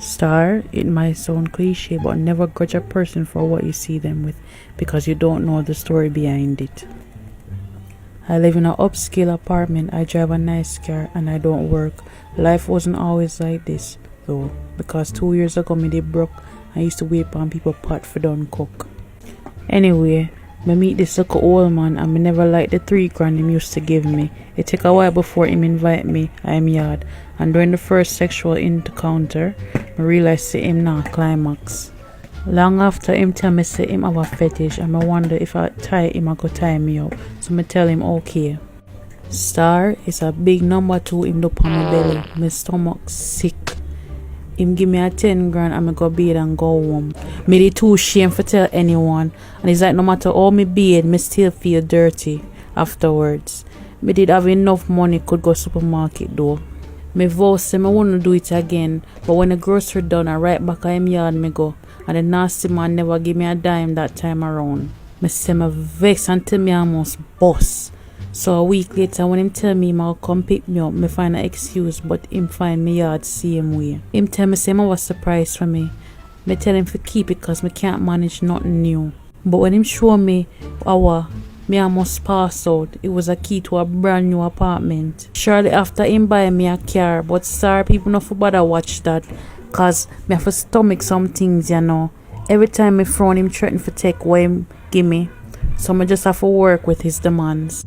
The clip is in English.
Star, it might sound cliche, but never judge a person for what you see them with, because you don't know the story behind it. I live in an upscale apartment, I drive a nice car, and I don't work. Life wasn't always like this, though, because 2 years ago me did broke. I used to wait on people pot for done cook. Anyway, me meet this little old man, and me never liked the $3 him used to give me. It took a while before him invite me at him yard, and during the first sexual encounter, me realized say him not climax. Long after him tell me say him have a fetish, and me wonder if I tie him I go tie me up, so me tell him okay. Star is a big number 2 him up on my belly, my stomach sick. Him give me a 10 grand and me go bed and go home. Me dey too shame for tell anyone, and it's like no matter how me bed, me still feel dirty afterwards. Me did have enough money could go supermarket though. Me vow say me wouldn't do it again, but when the grocery done, I right back at him yard me go, and the nasty man never give me a dime that time around. Me say me vex until me almost bust. So a week later, when him tell me he'll come pick me up, me find an excuse, but him find me yard same way. Him tell me say him was surprised for me. Me tell him to keep it cause me can't manage nothing new. But when him show me our, me almost pass out. It was a key to a brand new apartment. Shortly after him buy me a car, but sorry people not for bother watch that, cause me have to stomach some things, you know. Every time me frown him threaten for take what him give me, so me just have to work with his demands.